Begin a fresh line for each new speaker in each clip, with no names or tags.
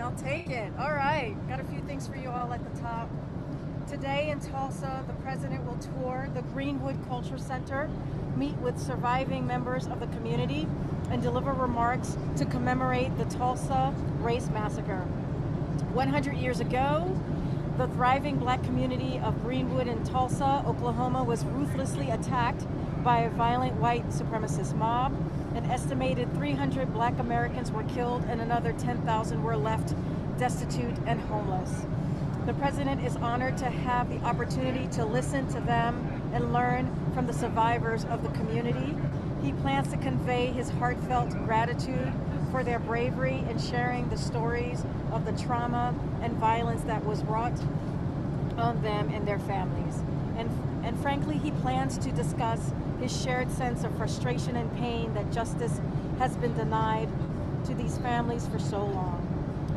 I'll take it. All right, got a few things for you all at the top. Today in Tulsa, the president will tour the Greenwood Culture Center, meet with surviving members of the community, and deliver remarks to commemorate the Tulsa Race Massacre. 100 years ago, the thriving black community of Greenwood in Tulsa, Oklahoma, was ruthlessly attacked by a violent white supremacist mob. An estimated 300 black Americans were killed and another 10,000 were left destitute and homeless. The president is honored to have the opportunity to listen to them and learn from the survivors of the community. He plans to convey his heartfelt gratitude for their bravery in sharing the stories of the trauma and violence that was wrought on them and their families. And frankly, he plans to discuss his shared sense of frustration and pain that justice has been denied to these families for so long.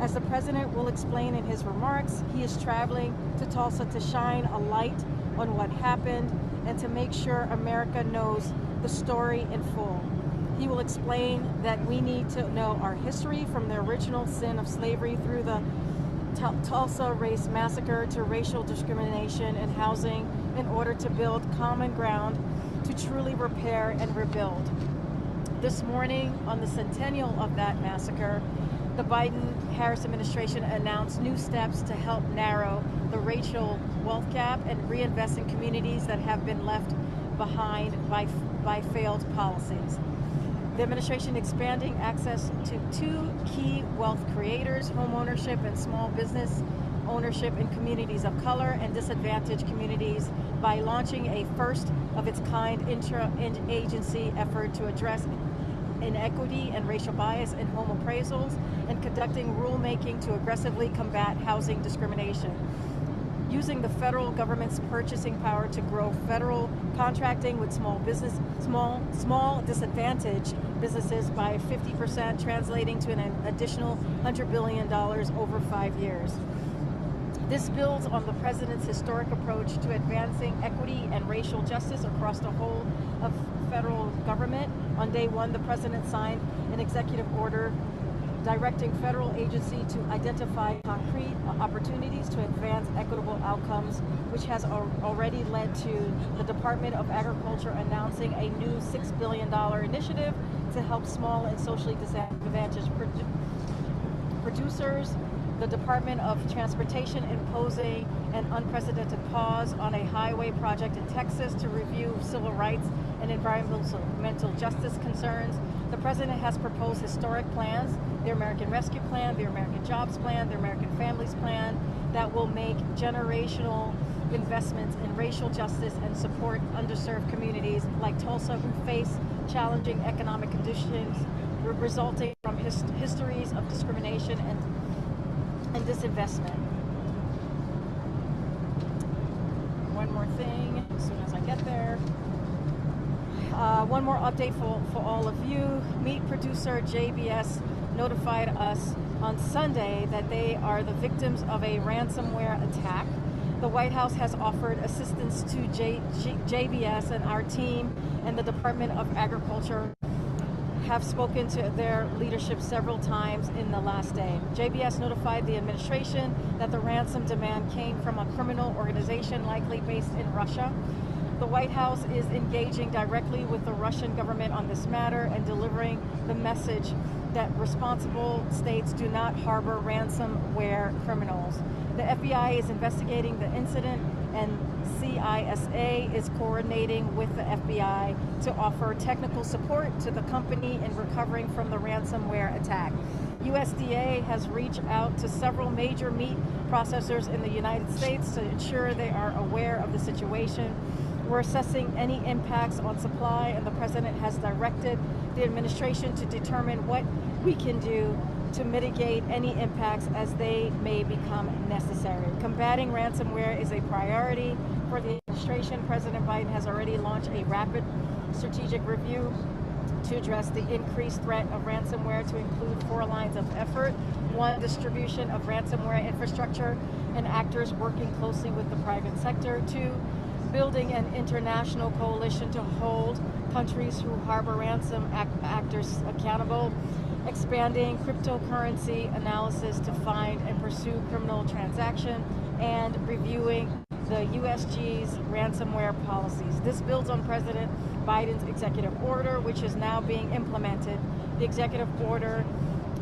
As the president will explain in his remarks, he is traveling to Tulsa to shine a light on what happened and to make sure America knows the story in full. He will explain that we need to know our history from the original sin of slavery through the Tulsa Race Massacre to racial discrimination and housing in order to build common ground to truly repair and rebuild. This morning, on the centennial of that massacre, the Biden-Harris administration announced new steps to help narrow the racial wealth gap and reinvest in communities that have been left behind by failed policies. The administration expanding access to two key wealth creators, home ownership and small business ownership in communities of color and disadvantaged communities by launching a first-of-its-kind intra-agency effort to address inequity and racial bias in home appraisals and conducting rulemaking to aggressively combat housing discrimination. Using the federal government's purchasing power to grow federal contracting with small disadvantaged businesses by 50%, translating to an additional $100 billion over 5 years. This builds on the president's historic approach to advancing equity and racial justice across the whole of federal government. On day one, the president signed an executive order directing federal agency to identify concrete opportunities to advance equitable outcomes, which has already led to the Department of Agriculture announcing a new $6 billion initiative to help small and socially disadvantaged producers. The Department of Transportation imposing an unprecedented pause on a highway project in Texas to review civil rights and environmental justice concerns. The president has proposed historic plans, the American Rescue Plan, the American Jobs Plan, the American Families Plan, that will make generational investments in racial justice and support underserved communities like Tulsa who face challenging economic conditions resulting from histories of discrimination and disinvestment. One more thing, as soon as I get there. One more update for all of you. Meat producer JBS notified us on Sunday that they are the victims of a ransomware attack. The White House has offered assistance to JBS, and our team and the Department of Agriculture have spoken to their leadership several times in the last day. JBS notified the administration that the ransom demand came from a criminal organization likely based in Russia. The White House is engaging directly with the Russian government on this matter and delivering the message that responsible states do not harbor ransomware criminals. The FBI is investigating the incident, and CISA is coordinating with the FBI to offer technical support to the company in recovering from the ransomware attack. USDA has reached out to several major meat processors in the United States to ensure they are aware of the situation. We're assessing any impacts on supply, and the president has directed the administration to determine what we can do to mitigate any impacts as they may become necessary. Combating ransomware is a priority for the administration. President Biden has already launched a rapid strategic review to address the increased threat of ransomware, to include 4 lines of effort. 1, distribution of ransomware infrastructure and actors working closely with the private sector. 2, building an international coalition to hold countries who harbor ransom actors accountable, expanding cryptocurrency analysis to find and pursue criminal transaction, and reviewing the USG's ransomware policies. This builds on President Biden's executive order, which is now being implemented. The executive order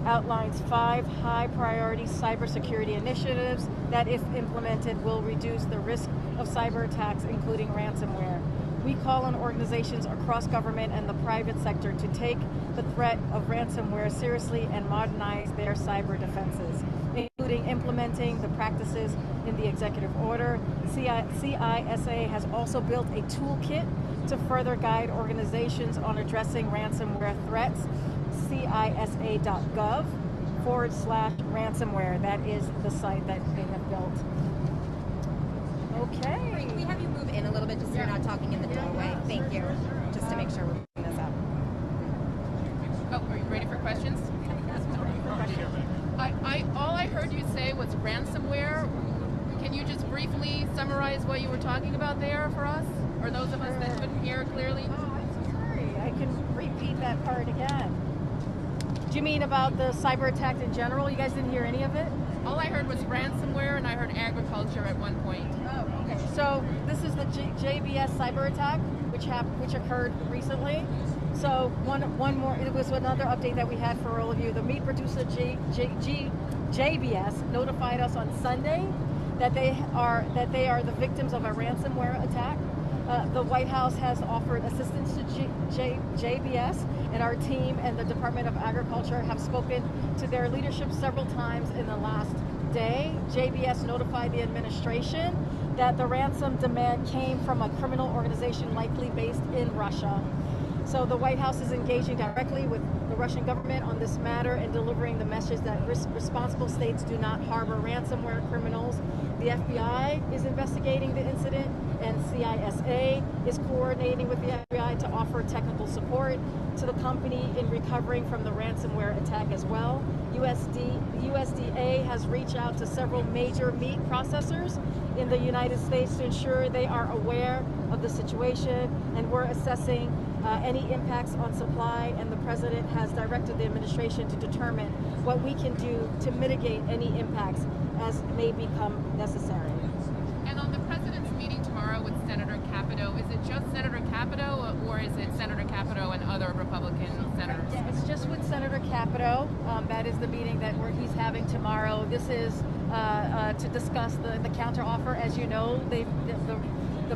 outlines 5 high-priority cybersecurity initiatives that, if implemented, will reduce the risk of cyber attacks, including ransomware. We call on organizations across government and the private sector to take the threat of ransomware seriously and modernize their cyber defenses, including implementing the practices in the executive order. CISA has also built a toolkit to further guide organizations on addressing ransomware threats. CISA.gov/ransomware. That is the site that they have built. Okay.
Can we have you move in a little bit just so you're not talking in the doorway? Thank you. Just to make sure we're picking this up.
Oh, are you ready for questions? All I heard you say was ransomware. Can you just briefly summarize what you were talking about there for us? Or those of us that couldn't hear clearly?
Oh, I'm sorry. I can repeat that part again. Do you mean about the cyber attack in general? You guys didn't hear any of it?
All I heard was ransomware, and I heard agriculture at one point.
Oh, okay. So this is the JBS cyber attack, which occurred recently. So one more. It was another update that we had for all of you. The meat producer JBS notified us on Sunday that they are the victims of a ransomware attack. The White House has offered assistance to JBS, and our team and the Department of Agriculture have spoken to their leadership several times in the last day. JBS notified the administration that the ransom demand came from a criminal organization likely based in Russia. So the White House is engaging directly with the Russian government on this matter and delivering the message that responsible states do not harbor ransomware criminals. The FBI is investigating the incident, and CISA is coordinating with the FBI to offer technical support to the company in recovering from the ransomware attack as well. USDA has reached out to several major meat processors in the United States to ensure they are aware of the situation, and we're assessing any impacts on supply, and the President has directed the administration to determine what we can do to mitigate any impacts as may become necessary.
And on the President's meeting tomorrow with Senator Capito, is it just Senator Capito, or is it Senator Capito and other Republican senators?
Yeah, it's just with Senator Capito. That is the meeting that he's having tomorrow. This is to discuss the counteroffer. As you know, the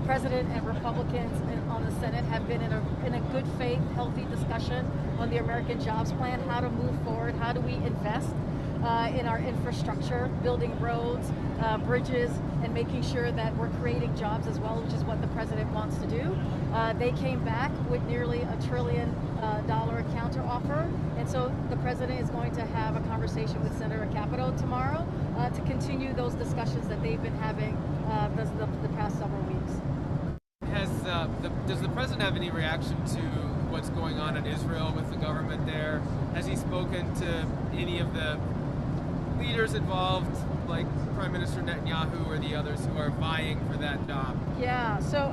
President and Republicans on the Senate have been in a good faith, healthy discussion on the American Jobs Plan, how to move forward, how do we invest in our infrastructure, building roads, bridges, and making sure that we're creating jobs as well, which is what the President wants to do. They came back with nearly $1 trillion counteroffer, and so the President is going to have a conversation with Senator Capito tomorrow to continue those discussions that they've been having the past several weeks.
Does the President have any reaction to what's going on in Israel with the government there? Has he spoken to any of the leaders involved, like Prime Minister Netanyahu or the others who are vying for that job?
Yeah, so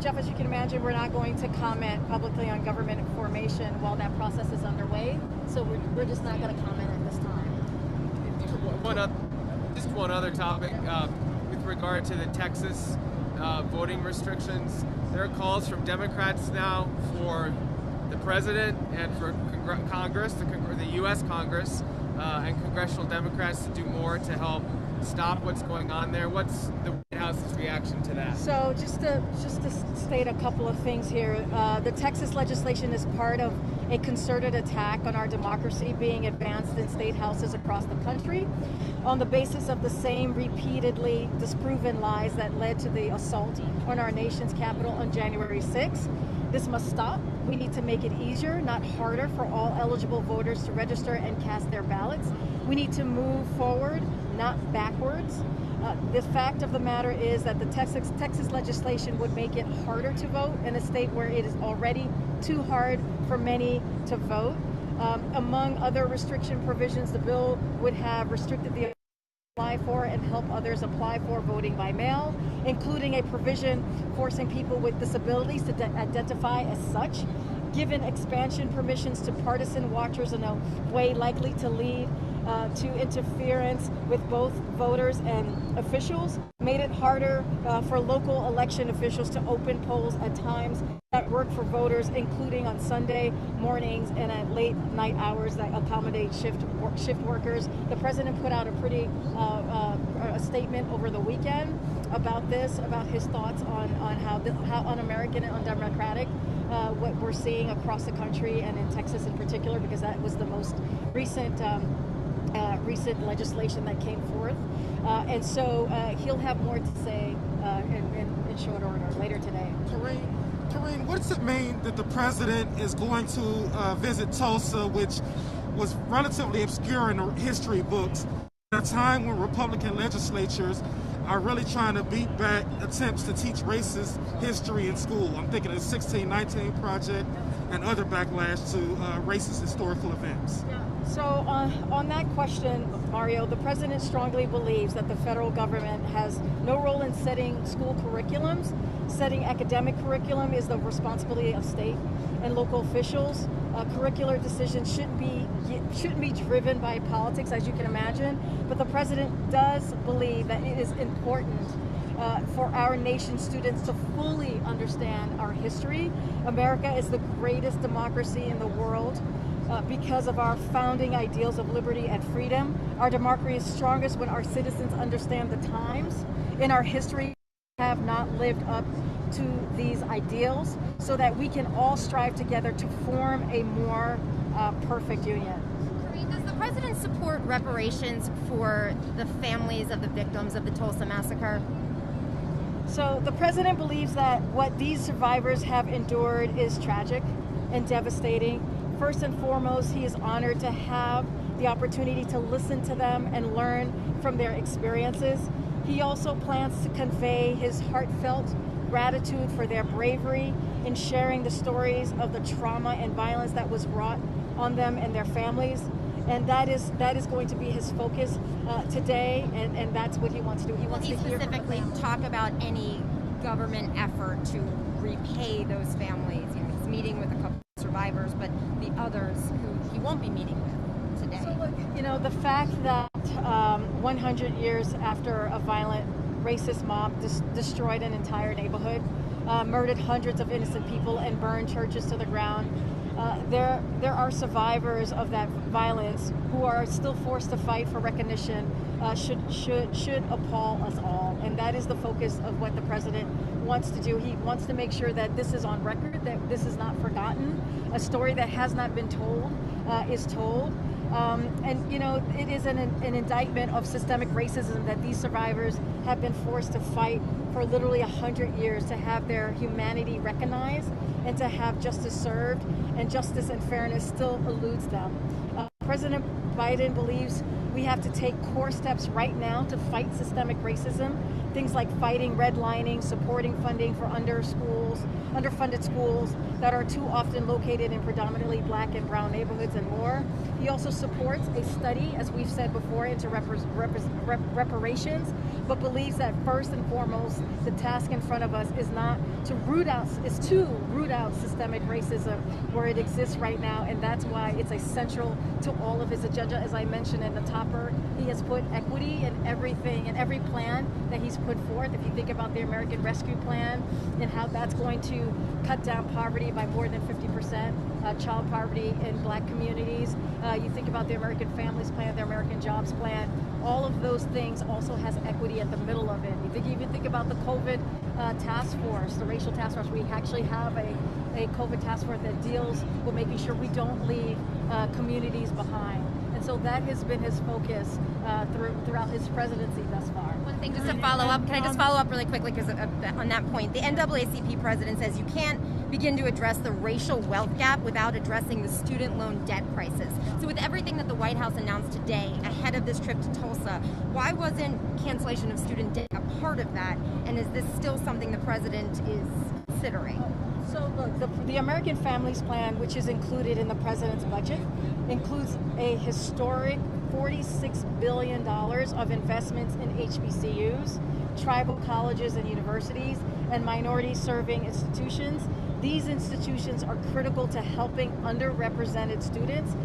Jeff, as you can imagine, we're not going to comment publicly on government formation while that process is underway, so we're just not going to comment at this time.
Just one other topic with regard to the Texas voting restrictions. There are calls from Democrats now for the President and for Congress, the U.S. Congress, and congressional Democrats to do more to help stop what's going on there. What's the White House's reaction to that?
So just to state a couple of things here, the Texas legislation is part of a concerted attack on our democracy being advanced in state houses across the country on the basis of the same repeatedly disproven lies that led to the assault on our nation's capital on January 6th. This must stop. We need to make it easier, not harder, for all eligible voters to register and cast their ballots. We need to move forward, not backwards. The fact of the matter is that the Texas legislation would make it harder to vote in a state where it is already too hard for many to vote. Among other restriction provisions, the bill would have restricted the apply for and help others apply for voting by mail, including a provision forcing people with disabilities to identify as such, given expansion permissions to partisan watchers in a way likely to lead to interference with both voters and officials, made it harder for local election officials to open polls at times that work for voters, including on Sunday mornings and at late night hours that accommodate shift workers. The president put out a pretty a statement over the weekend about this, about his thoughts on how un-American and undemocratic what we're seeing across the country and in Texas in particular, because that was the most recent legislation that came forth. And so he'll have more to say in short order later today.
Karine, what does it mean that the president is going to visit Tulsa, which was relatively obscure in the history books, at a time when Republican legislatures are really trying to beat back attempts to teach racist history in school? I'm thinking of the 1619 Project and other backlash to racist historical events.
So on that question, Mario, the president strongly believes that the federal government has no role in setting school curriculums. Setting academic curriculum is the responsibility of state and local officials. Curricular decisions shouldn't be driven by politics, as you can imagine. But the president does believe that it is important for our nation's students to fully understand our history. America is the greatest democracy in the world. Because of our founding ideals of liberty and freedom. Our democracy is strongest when our citizens understand the times in our history have not lived up to these ideals, so that we can all strive together to form a more perfect union.
Karine, does the president support reparations for the families of the victims of the Tulsa Massacre?
So the president believes that what these survivors have endured is tragic and devastating. First and foremost, he is honored to have the opportunity to listen to them and learn from their experiences. He also plans to convey his heartfelt gratitude for their bravery in sharing the stories of the trauma and violence that was wrought on them and their families. And that is going to be his focus today, and that's what he wants to do. He wants to hear
specifically talk about any government effort to repay those families. You know, he's meeting with a couple of survivors, but the others who he won't be meeting with today.
So look, you know, the fact that 100 years after a violent racist mob destroyed an entire neighborhood, murdered hundreds of innocent people, and burned churches to the ground, there are survivors of that violence who are still forced to fight for recognition. Should appall us all, and that is the focus of what the president wants to do. He wants to make sure that this is on record, that this is not forgotten. A story that has not been told is told. And you know, it is an indictment of systemic racism that these survivors have been forced to fight for literally 100 years to have their humanity recognized and to have justice served, and justice and fairness still eludes them. President Biden believes we have to take core steps right now to fight systemic racism. Things like fighting redlining, supporting funding for underfunded schools that are too often located in predominantly black and brown neighborhoods, and more. He also supports a study, as we've said before, into reparations, but believes that first and foremost, the task in front of us is to root out systemic racism where it exists right now, and that's why it's essential to all of his agenda. As I mentioned in the topper, he has put equity in everything, in every plan that he's put forth. If you think about the American Rescue Plan and how that's going to cut down poverty by more than 50%, child poverty in black communities. You think about the American Families Plan, the American Jobs Plan. All of those things also has equity at the middle of it. You even think about the COVID task force, the racial task force. We actually have a COVID task force that deals with making sure we don't leave communities behind. And so that has been his focus throughout his presidency thus far.
One thing, just to follow up, can I just follow up really quickly, because on that point, the NAACP president says you can't begin to address the racial wealth gap without addressing the student loan debt crisis. So with everything that the White House announced today ahead of this trip to Tulsa, why wasn't cancellation of student debt a part of that? And is this still something the president is considering?
So look, the American Families Plan, which is included in the president's budget, includes a historic $46 billion of investments in HBCUs, tribal colleges and universities, and minority-serving institutions. These institutions are critical to helping underrepresented students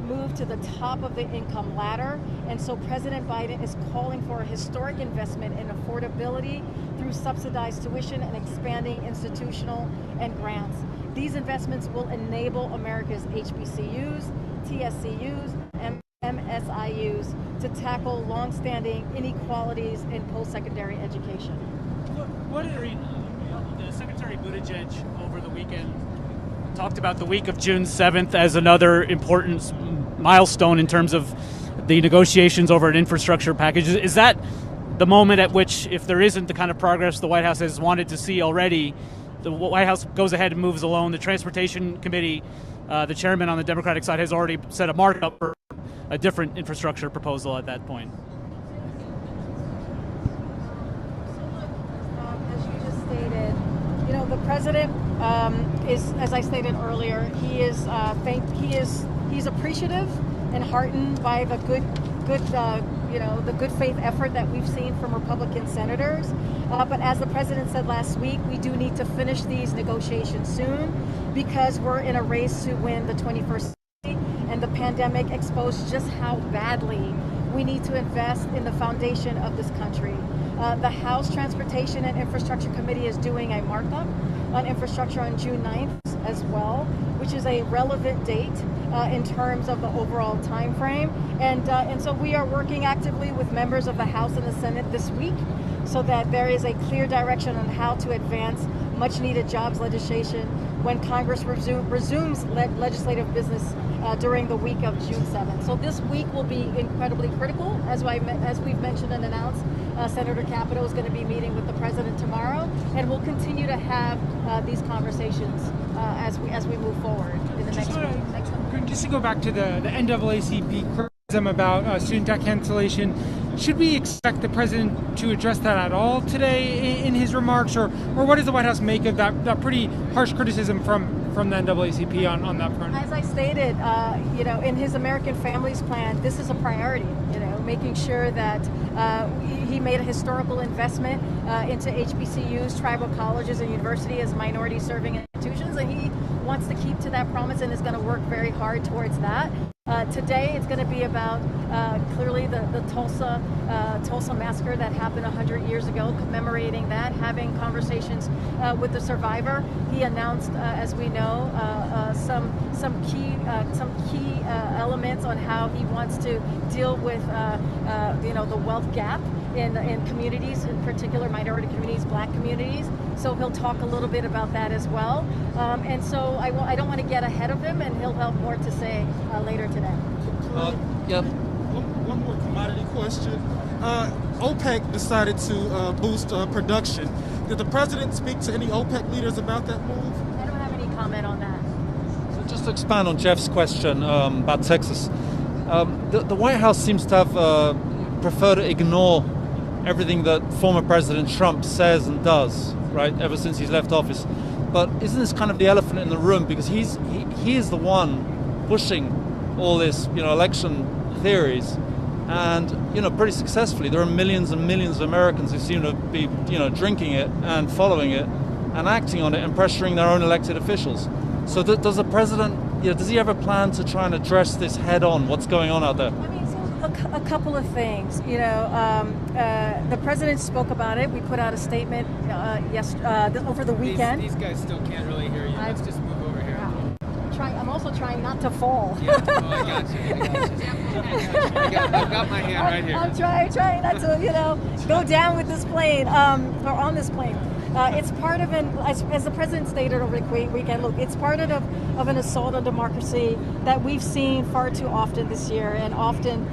move to the top of the income ladder. And so President Biden is calling for a historic investment in affordability through subsidized tuition and expanding institutional and grants. These investments will enable America's HBCUs, TSCUs, and MSIUs to tackle longstanding inequalities in post-secondary education.
The Secretary Buttigieg over the weekend talked about the week of June 7th as another important milestone in terms of the negotiations over an infrastructure package. Is that the moment at which, if there isn't the kind of progress the White House has wanted to see already, the White House goes ahead and moves alone? The Transportation Committee, the chairman on the Democratic side, has already set a markup for a different infrastructure proposal at that point.
As you just stated, the president is, as I stated earlier, he's appreciative and heartened by the good faith effort that we've seen from Republican senators. But as the president said last week, we do need to finish these negotiations soon because we're in a race to win the 21st century, and the pandemic exposed just how badly we need to invest in the foundation of this country. The House Transportation and Infrastructure Committee is doing a markup on infrastructure on June 9th as well, which is a relevant date in terms of the overall time frame. And so we are working actively with members of the House and the Senate this week so that there is a clear direction on how to advance much needed jobs legislation when Congress resumes legislative business during the week of June 7th. So this week will be incredibly critical. As we've mentioned and announced, Senator Capito is going to be meeting with the president tomorrow, and we'll continue to have these conversations as we move forward in the next week.
Just to go back to the NAACP criticism about student debt cancellation, should we expect the president to address that at all today in his remarks, or what does the White House make of that pretty harsh criticism from the NAACP on that front?
As I stated, in his American Families Plan, this is a priority. Making sure that he made a historical investment into HBCUs, tribal colleges, and universities as minority-serving institutions, and he wants to keep to that promise and is going to work very hard towards that. Today, it's going to be about clearly the Tulsa Massacre that happened 100 years ago, commemorating that, having conversations with the survivor. He announced, as we know, some key elements on how he wants to deal with the wealth gap in communities, in particular minority communities, Black communities. So he'll talk a little bit about that as well. And so I don't want to get ahead of him, and he'll have more to say later today.
Yep.
One more commodity question. OPEC decided to boost production. Did the president speak to any OPEC leaders about that move?
I don't have any comment on that.
So just to expand on Jeff's question about Texas, the White House seems to have preferred to ignore everything that former President Trump says and does, right, ever since he's left office. But isn't this kind of the elephant in the room? Because he is the one pushing all this, election theories, and pretty successfully. There are millions and millions of Americans who seem to be, drinking it and following it and acting on it and pressuring their own elected officials. So does the president, does he have a plan to try and address this head on? What's going on out there?
A couple of things. The president spoke about it. We put out a statement over the weekend.
These guys still can't really hear you. Let's just move over here.
I'm also trying not to fall.
Yeah, I got you. I've got my hand right here.
I'm trying not to, go down with this plane, or on this plane. It's part of as the president stated over the weekend, look, it's part of an assault on democracy that we've seen far too often this year, and often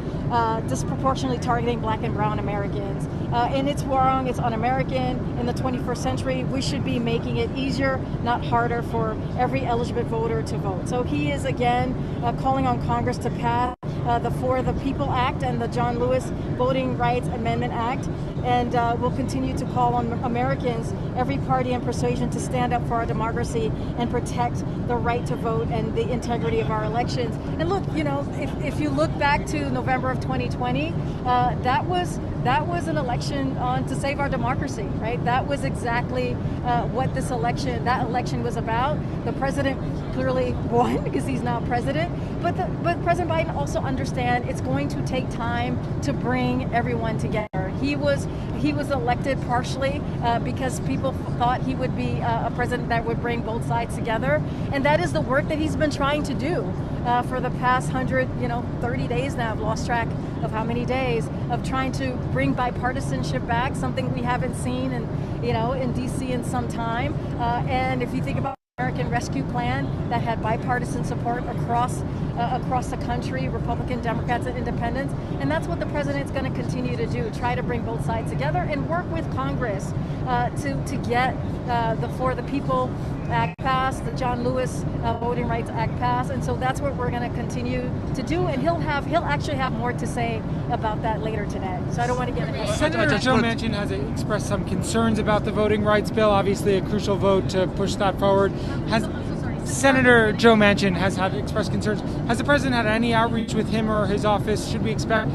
disproportionately targeting Black and brown Americans. And it's wrong, it's un-American. In the 21st century, we should be making it easier, not harder, for every eligible voter to vote. So he is, again, calling on Congress to pass the For the People Act and the John Lewis Voting Rights Amendment Act. And we'll continue to call on Americans, every party and persuasion, to stand up for our democracy and protect the right to vote and the integrity of our elections. And look, you know, if you look back to November of 2020, that was an election to save our democracy, right? That was exactly what that election was about. The president clearly won because he's now president, but President Biden also understands it's going to take time to bring everyone together. He was elected partially because people thought he would be a president that would bring both sides together, and that is the work that he's been trying to do for the past 30 days now. I've lost track of how many days of trying to bring bipartisanship back, something we haven't seen in DC in some time. And if you think about the American Rescue Plan that had bipartisan support across the country, Republican, Democrats, and Independents, and that's what the president's going to continue to do: try to bring both sides together and work with Congress to get the For the People Act passed, the John Lewis Voting Rights Act passed, and so that's what we're going to continue to do. And he'll actually have more to say about that later today. So I don't want to get ahead.
Senator Joe Manchin has expressed some concerns about the voting rights bill. Obviously, a crucial vote to push that forward. Senator Joe Manchin has had expressed concerns. Has the president had any outreach with him or his office? Should we expect,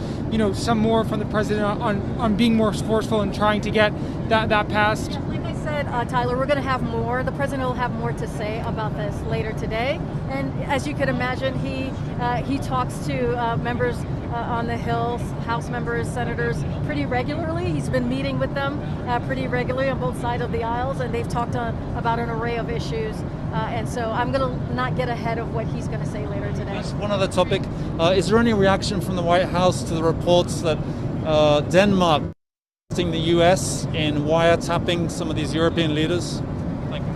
some more from the president on being more forceful and trying to get that passed?
Yeah, like I said, Tyler, we're going to have more. The president will have more to say about this later today. And as you could imagine, he talks to members on the Hill, House members, senators, pretty regularly. He's been meeting with them pretty regularly on both sides of the aisles, and they've talked about an array of issues. And so I'm going to not get ahead of what he's going to say later today.
Just one other topic. Is there any reaction from the White House to the reports that Denmark is the U.S. in wiretapping some of these European leaders? Thank you.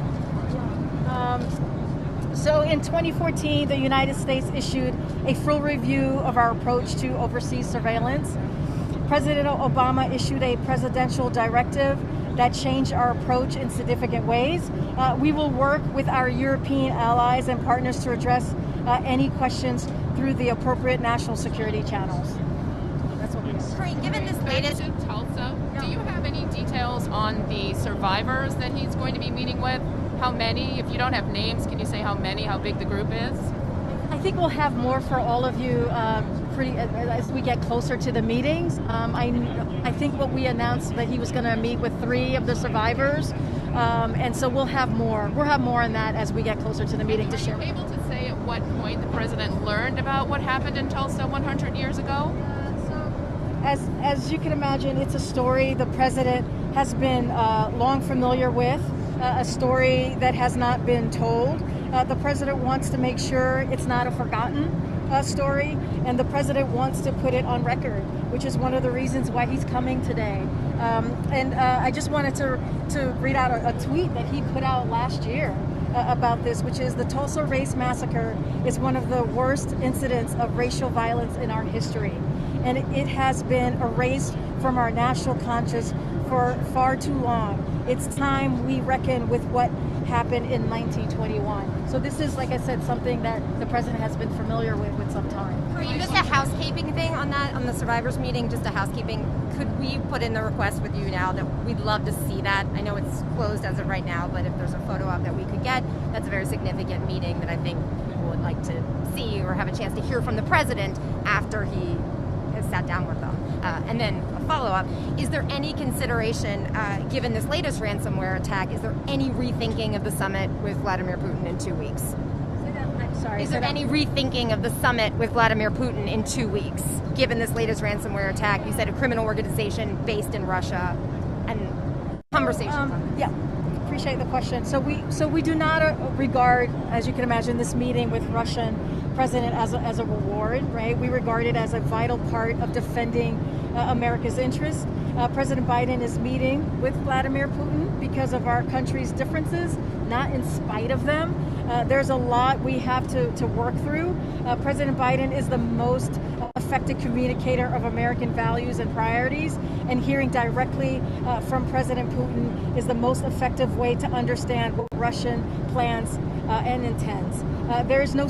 So in 2014, the United States issued a full review of our approach to overseas surveillance. President Obama issued a presidential directive that changed our approach in significant ways. We will work with our European allies and partners to address any questions through the appropriate national security channels. That's what we do.
Karine, given this latest
in Tulsa, do you have any details on the survivors that he's going to be meeting with? How many? If you don't have names, can you say how many, how big the group is?
I think we'll have more for all of you as we get closer to the meetings. I think what we announced that he was going to meet with 3 of the survivors, and so we'll have more. We'll have more on that as we get closer to the meeting to share.
Are you able to say at what point the president learned about what happened in Tulsa 100 years ago?
As you can imagine, it's a story the president has been long familiar with, a story that has not been told. The president wants to make sure it's not a forgotten story, and the president wants to put it on record, which is one of the reasons why he's coming today. And I just wanted to read out a tweet that he put out last year about this, which is: the Tulsa Race Massacre is one of the worst incidents of racial violence in our history, and it has been erased from our national conscience for far too long. It's time we reckon with what happened in 1921. So this is, like I said, something that the president has been familiar with some time.
Karine, just a housekeeping thing on that, on the survivors meeting, just a housekeeping. Could we put in the request with you now that we'd love to see that? I know it's closed as of right now, but if there's a photo op that we could get, that's a very significant meeting that I think people would like to see or have a chance to hear from the president after he has sat down with them. And then a follow-up, is there any consideration, given this latest ransomware attack, is there any rethinking of the summit with Vladimir Putin in 2 weeks?
I'm sorry.
Is there any rethinking of the summit with Vladimir Putin in 2 weeks, given this latest ransomware attack? You said a criminal organization based in Russia, and conversations.
Yeah, appreciate the question. So we do not regard, as you can imagine, this meeting with Russian president as a reward, right? We regard it as a vital part of defending America's interests. President Biden is meeting with Vladimir Putin because of our country's differences, not in spite of them. There's a lot we have to work through. President Biden is the most effective communicator of American values and priorities, and hearing directly from President Putin is the most effective way to understand what Russian plans and intents. There is no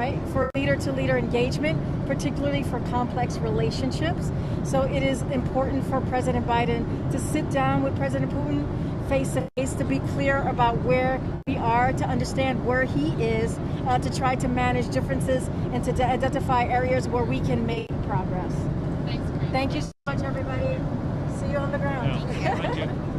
right, for leader-to-leader engagement, particularly for complex relationships. So it is important for President Biden to sit down with President Putin face to face, to be clear about where we are, to understand where he is, to try to manage differences and to identify areas where we can make progress.
Thanks, Karine.
Thank you so much, everybody. See you on the ground.
Yeah. Thank you.